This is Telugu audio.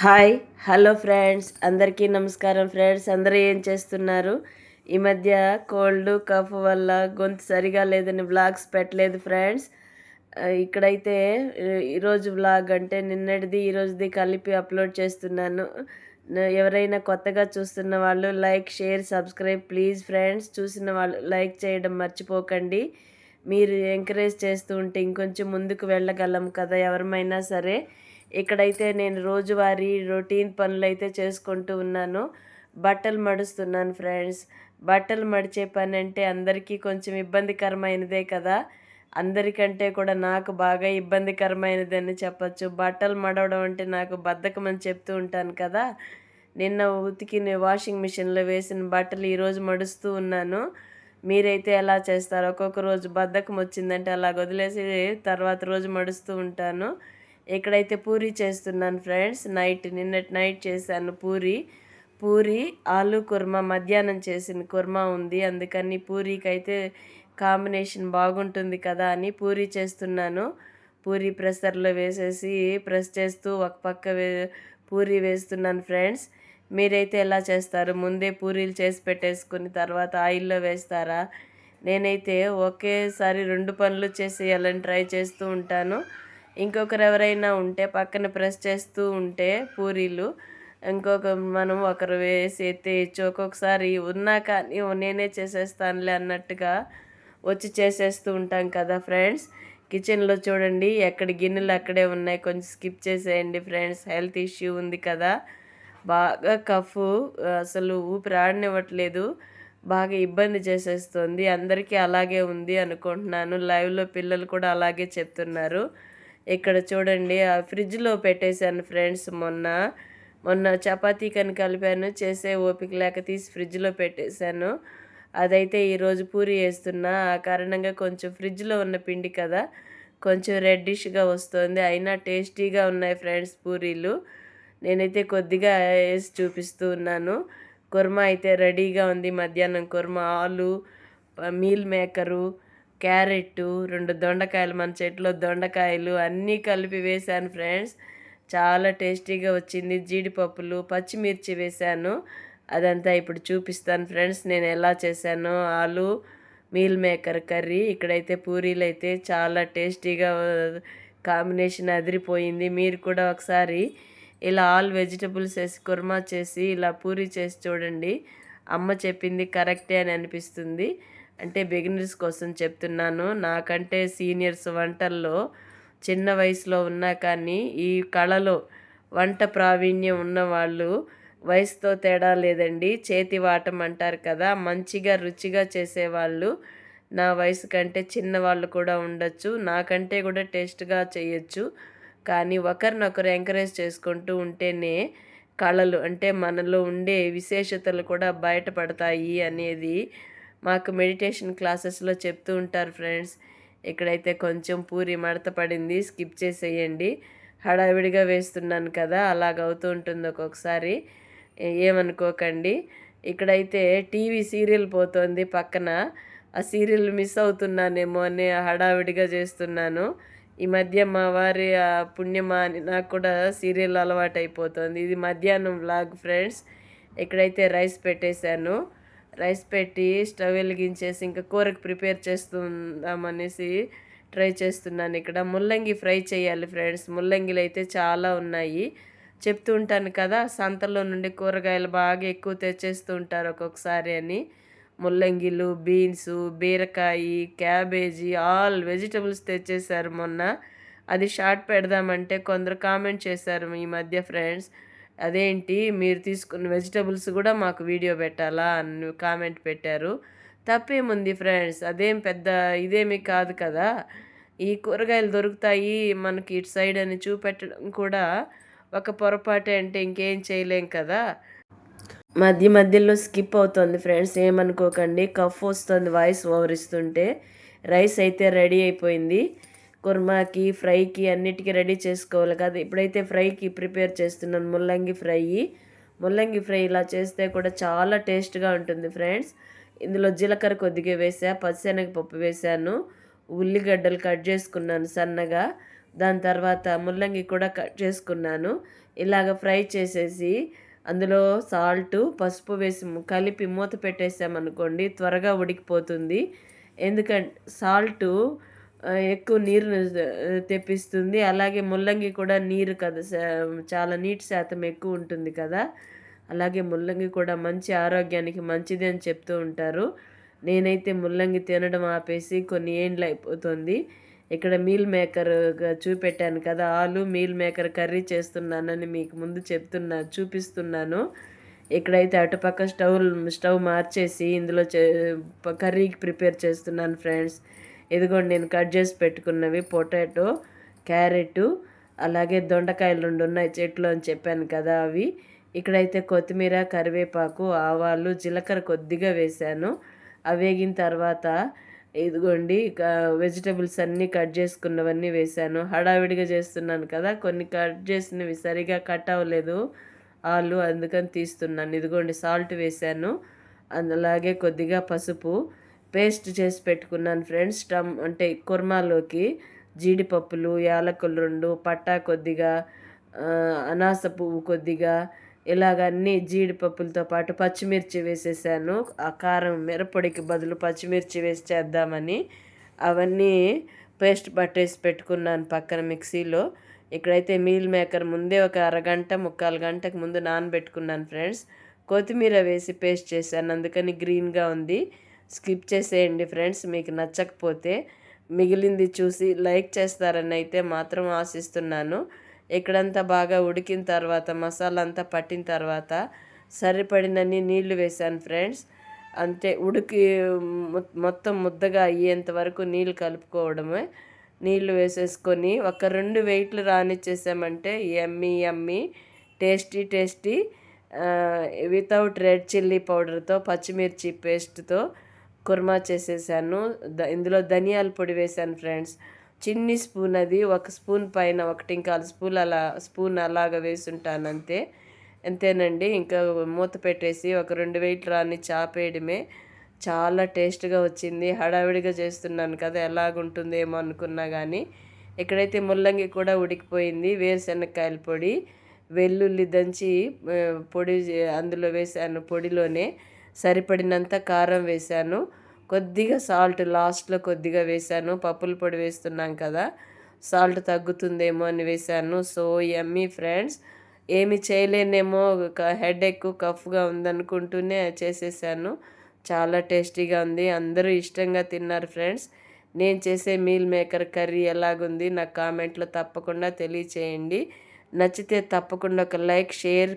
హాయ్ హలో ఫ్రెండ్స్, అందరికీ నమస్కారం ఫ్రెండ్స్. అందరూ ఏం చేస్తున్నారు? ఈ మధ్య కోల్డ్ కఫ్ వల్ల గొంతు సరిగా లేదని వ్లాగ్స్ పెట్టలేదు ఫ్రెండ్స్. ఇక్కడైతే ఈరోజు వ్లాగ్ అంటే నిన్నటిది ఈరోజుది కలిపి అప్లోడ్ చేస్తున్నాను. ఎవరైనా కొత్తగా చూస్తున్న వాళ్ళు like, share, subscribe please friends. చూసిన వాళ్ళు లైక్ చేయడం మర్చిపోకండి. మీరు ఎంకరేజ్ చేస్తూ ఉంటే ఇంకొంచెం ముందుకు వెళ్ళగలం కదా ఎవరమైనా సరే. ఇక్కడైతే నేను రోజువారీ రొటీన్ పనులైతే చేసుకుంటూ ఉన్నాను. బట్టలు మడుస్తున్నాను ఫ్రెండ్స్. బట్టలు మడిచే పని అంటే అందరికీ కొంచెం ఇబ్బందికరమైనదే కదా. అందరికంటే కూడా నాకు బాగా ఇబ్బందికరమైనదని చెప్పచ్చు. బట్టలు మడవడం అంటే నాకు బద్ధకం అని చెప్తూ ఉంటాను కదా. నిన్న ఉతికిన వాషింగ్ మిషన్లో వేసిన బట్టలు ఈరోజు మడుస్తూ ఉన్నాను. మీరైతే ఎలా చేస్తారు? ఒక్కొక్క రోజు బద్ధకం వచ్చిందంటే అలా వదిలేసి తర్వాత రోజు మడుస్తూ ఉంటాను. ఇక్కడైతే పూరీ చేస్తున్నాను ఫ్రెండ్స్. నిన్నటి నైట్ చేశాను పూరీ ఆలు కుర్మా. మధ్యాహ్నం చేసిన కుర్మా ఉంది, అందుకని పూరీకి అయితే కాంబినేషన్ బాగుంటుంది కదా అని పూరీ చేస్తున్నాను. పూరీ ప్రెషర్లో వేసేసి ప్రెస్ చేస్తూ ఒక పక్క పూరీ వేస్తున్నాను ఫ్రెండ్స్. మీరైతే ఎలా చేస్తారు? ముందే పూరీలు చేసి పెట్టేసుకుని తర్వాత ఆయిల్లో వేస్తారా? నేనైతే ఒకేసారి 2 పనులు చేసేయాలని ట్రై చేస్తూ ఉంటాను. ఇంకొకరు ఎవరైనా ఉంటే పక్కన ప్రెస్ చేస్తూ ఉంటే పూరీలు మనం ఒకరు వేసి ఎత్తేయచ్చు. ఒక్కొక్కసారి ఉన్నా కానీ నేనే చేసేస్తానులే అన్నట్టుగా వచ్చి చేసేస్తూ ఉంటాం కదా ఫ్రెండ్స్. కిచెన్లో చూడండి, ఎక్కడ గిన్నెలు అక్కడే ఉన్నాయి. కొంచెం స్కిప్ చేసేయండి ఫ్రెండ్స్, హెల్త్ ఇష్యూ ఉంది కదా. బాగా కఫ్ అసలు ఊపిరి ఆడనివ్వట్లేదు, బాగా ఇబ్బంది చేసేస్తుంది. అందరికీ అలాగే ఉంది అనుకుంటున్నాను. లైవ్లో పిల్లలు కూడా అలాగే చెప్తున్నారు. ఇక్కడ చూడండి, ఆ ఫ్రిడ్జ్లో పెట్టేశాను ఫ్రెండ్స్. మొన్న చపాతీ కని కలిపాను, చేసే ఓపిక లేక తీసి ఫ్రిడ్జ్లో పెట్టేశాను. అదైతే ఈరోజు పూరి వేస్తున్నా. ఆ కారణంగా కొంచెం ఫ్రిడ్జ్లో ఉన్న పిండి కదా, కొంచెం రెడ్డిష్గా వస్తుంది. అయినా టేస్టీగా ఉన్నాయి ఫ్రెండ్స్ పూరీలు. నేనైతే కొద్దిగా వేసి చూపిస్తూ ఉన్నాను. కుర్మా అయితే రెడీగా ఉంది. మధ్యాహ్నం కుర్మా ఆలు, మీల్ మేకరు, క్యారెట్టు, 2 దొండకాయలు, మన చెట్లో దొండకాయలు అన్నీ కలిపి వేశాను ఫ్రెండ్స్. చాలా టేస్టీగా వచ్చింది. జీడిపప్పులు, పచ్చిమిర్చి వేశాను. అదంతా ఇప్పుడు చూపిస్తాను ఫ్రెండ్స్ నేను ఎలా చేశానో. ఆలు మీల్ మేకర్ కర్రీ. ఇక్కడైతే పూరీలు అయితే చాలా టేస్టీగా కాంబినేషన్ అదిరిపోయింది. మీరు కూడా ఒకసారి ఇలా ఆల్ వెజిటబుల్స్ వేసి కుర్మా చేసి ఇలా పూరీ చేసి చూడండి. అమ్మ చెప్పింది కరెక్టే అని అనిపిస్తుంది. అంటే బిగినర్స్ కోసం చెప్తున్నాను. నాకంటే సీనియర్స్ వంటల్లో చిన్న వయసులో ఉన్నా కానీ ఈ కళలో వంట ప్రావీణ్యం ఉన్నవాళ్ళు వయసుతో తేడా లేదండి. చేతి వాటం అంటారు కదా, మంచిగా రుచిగా చేసేవాళ్ళు నా వయసు కంటే చిన్నవాళ్ళు కూడా ఉండొచ్చు. నాకంటే కూడా టేస్ట్గా చేయొచ్చు. కానీ ఒకరినొకరు ఎంకరేజ్ చేసుకుంటూ ఉంటేనే కళలు అంటే మనలో ఉండే విశేషతలు కూడా బయటపడతాయి అనేది మాకు మెడిటేషన్ క్లాసెస్లో చెప్తూ ఉంటారు ఫ్రెండ్స్. ఇక్కడైతే కొంచెం పూరి మడత పడింది, స్కిప్ చేసేయండి. హడావిడిగా వేస్తున్నాను కదా, అలాగవుతూ ఉంటుంది ఒక్కొక్కసారి, ఏమనుకోకండి. ఇక్కడైతే టీవీ సీరియల్ పోతుంది పక్కన. ఆ సీరియల్ మిస్ అవుతున్నానేమో అని హడావిడిగా చేస్తున్నాను. ఈ మధ్య మా వారి పుణ్యమా అని నాకు కూడా సీరియల్ అలవాటు అయిపోతుంది. ఇది మధ్యాహ్నం వ్లాగ్ ఫ్రెండ్స్. ఇక్కడైతే రైస్ పెట్టేశాను. రైస్ పెట్టి స్టవ్ వెలిగించేసి ఇంకా కూరకు ప్రిపేర్ చేస్తుందామనేసి ట్రై చేస్తున్నాను. ఇక్కడ ముల్లంగి ఫ్రై చేయాలి ఫ్రెండ్స్. ముల్లంగిలు అయితే చాలా ఉన్నాయి. చెప్తూ ఉంటాను కదా, సంతలో నుండి కూరగాయలు బాగా ఎక్కువ తెచ్చేస్తూ ఉంటారు ఒక్కొక్కసారి అని. ముల్లంగిలు, బీన్సు, బీరకాయ, క్యాబేజీ ఆల్ వెజిటబుల్స్ తెచ్చేశారు మొన్న. అది షార్ట్ పెడదామంటే కొందరు కామెంట్ చేశారు ఈ మధ్య ఫ్రెండ్స్, అదేంటి మీరు తీసుకున్న వెజిటబుల్స్ కూడా మాకు వీడియో పెట్టాలా అని కామెంట్ పెట్టారు. తప్పేముంది ఫ్రెండ్స్, అదేం పెద్ద ఇదేమీ కాదు కదా. ఈ కూరగాయలు దొరుకుతాయి మనకి ఇటు సైడ్ అని చూపెట్టడం కూడా ఒక పొరపాటే, అంటే ఇంకేం చేయలేం కదా. మధ్యలో స్కిప్ అవుతుంది ఫ్రెండ్స్, ఏమనుకోకండి. కఫ్ వస్తుంది వాయిస్ ఓవర్ ఇస్తుంటే. రైస్ అయితే రెడీ అయిపోయింది. కుర్మాకి, ఫ్రైకి అన్నిటికీ రెడీ చేసుకోవాలి కదా. ఇప్పుడైతే ఫ్రైకి ప్రిపేర్ చేస్తున్నాను, ముల్లంగి ఫ్రై. ఇలా చేస్తే కూడా చాలా టేస్ట్గా ఉంటుంది ఫ్రెండ్స్. ఇందులో జీలకర్ర కొద్దిగా వేసా, పచ్చిశనగపప్పు వేసాను, ఉల్లిగడ్డలు కట్ చేసుకున్నాను సన్నగా, దాని తర్వాత ముల్లంగి కూడా కట్ చేసుకున్నాను. ఇలాగ ఫ్రై చేసేసి అందులో సాల్టు, పసుపు వేసి కలిపి మూత పెట్టేసామనుకోండి త్వరగా ఉడికిపోతుంది. సాల్టు ఎక్కువ నీరుని తెప్పిస్తుంది. అలాగే ముల్లంగి కూడా నీరు కదా చాలా నీటి శాతం ఎక్కువ ఉంటుంది కదా! అలాగే ముల్లంగి కూడా మంచి ఆరోగ్యానికి మంచిది అని చెప్తూ ఉంటారు. నేనైతే ముల్లంగి తినడం ఆపేసి కొన్ని ఏండ్లు అయిపోతుంది. ఇక్కడ మీల్ మేకర్‌గా చూపెట్టాను కదా! ఆలు మీల్ మేకర్ కర్రీ చేస్తున్నానని మీకు ముందు చూపిస్తున్నాను. ఇక్కడైతే అటుపక్క స్టవ్ మార్చేసి ఇందులో కర్రీకి ప్రిపేర్ చేస్తున్నాను ఫ్రెండ్స్. ఇదిగోండి నేను కట్ చేసి పెట్టుకున్నవి పొటాటో, క్యారెటు, అలాగే దొండకాయలు 2 ఉన్నాయి చెట్లు అని చెప్పాను కదా అవి. ఇక్కడైతే కొత్తిమీర, కరివేపాకు, ఆవాలు, జీలకర్ర కొద్దిగా వేశాను. అవి వేగిన తర్వాత ఇదిగోండి వెజిటబుల్స్ అన్నీ కట్ చేసుకున్నవన్నీ వేశాను. హడావిడిగా చేస్తున్నాను కదా, కొన్ని కట్ చేసినవి సరిగా కట్ అవ్వలేదు అందుకని తీస్తున్నాను. ఇదిగోండి సాల్ట్ వేశాను. అలాగే కొద్దిగా పసుపు, పేస్ట్ చేసి పెట్టుకున్నాను ఫ్రెండ్స్. అంటే కుర్మాలోకి జీడిపప్పులు, యాలకులు 2, పట్టా కొద్దిగా, అనాస పువ్వు కొద్దిగా, ఇలాగ అన్నీ జీడిపప్పులతో పాటు పచ్చిమిర్చి వేసేసాను. ఆ కారం మిరప్పొడికి బదులు పచ్చిమిర్చి వేసి చేద్దామని అవన్నీ పేస్ట్ పట్టేసి పెట్టుకున్నాను పక్కన మిక్సీలో. ఇక్కడైతే మీల్ మేకర్ ముందే ఒక అరగంట, ముక్కాలు గంటకు ముందు నానబెట్టుకున్నాను ఫ్రెండ్స్. కొత్తిమీర వేసి పేస్ట్ చేశాను, అందుకని గ్రీన్గా ఉంది. స్కిప్ చేసేయండి ఫ్రెండ్స్ మీకు నచ్చకపోతే. మిగిలింది చూసి లైక్ చేస్తారని అయితే మాత్రం ఆశిస్తున్నాను. ఇక్కడంతా బాగా ఉడికిన తర్వాత మసాలా అంతా పట్టిన తర్వాత సరిపడినన్ని నీళ్లు వేశాను ఫ్రెండ్స్. అంతే మొత్తం ముద్దగా అయ్యేంత వరకు నీళ్ళు కలుపుకోవడమే. నీళ్లు వేసేసుకొని ఒక 2 వెయిట్లు రానిచ్చేసామంటే yummy tasty without red chilli పౌడర్తో, పచ్చిమిర్చి పేస్ట్తో కుర్మా చేసేసాను. ఇందులో ధనియాల పొడి వేశాను ఫ్రెండ్స్. చిన్ని స్పూన్, అది 1 స్పూన్ పైన 1.25 స్పూన్ అలాగ వేసుంటాను అంతేనండి. ఇంకా మూత పెట్టేసి ఒక 2 వెయిట్లు రాని చాపేయడమే. చాలా టేస్ట్గా వచ్చింది. హడావిడిగా చేస్తున్నాను కదా, ఎలాగుంటుందేమో అనుకున్నా కానీ. ఇక్కడైతే ముల్లంగి కూడా ఉడికిపోయింది. వేరుశనగకాయల పొడి, వెల్లుల్లి దంచి పొడి అందులో వేసాను. పొడిలోనే సరిపడినంత కారం వేశాను. కొద్దిగా సాల్ట్ లాస్ట్లో కొద్దిగా వేశాను. పప్పుల పొడి వేస్తున్నాం కదా, సాల్ట్ తగ్గుతుందేమో అని వేశాను. So yummy friends. ఏమి చేయలేనేమో, హెడేక్ కఫ్గా ఉందనుకుంటూనే చేసేసాను. చాలా టేస్టీగా ఉంది. అందరూ ఇష్టంగా తిన్నారు ఫ్రెండ్స్. నేను చేసే మీల్ మేకర్ కర్రీ ఎలాగుంది నాకు కామెంట్లో తప్పకుండా తెలియచేయండి. నచ్చితే తప్పకుండా ఒక లైక్, షేర్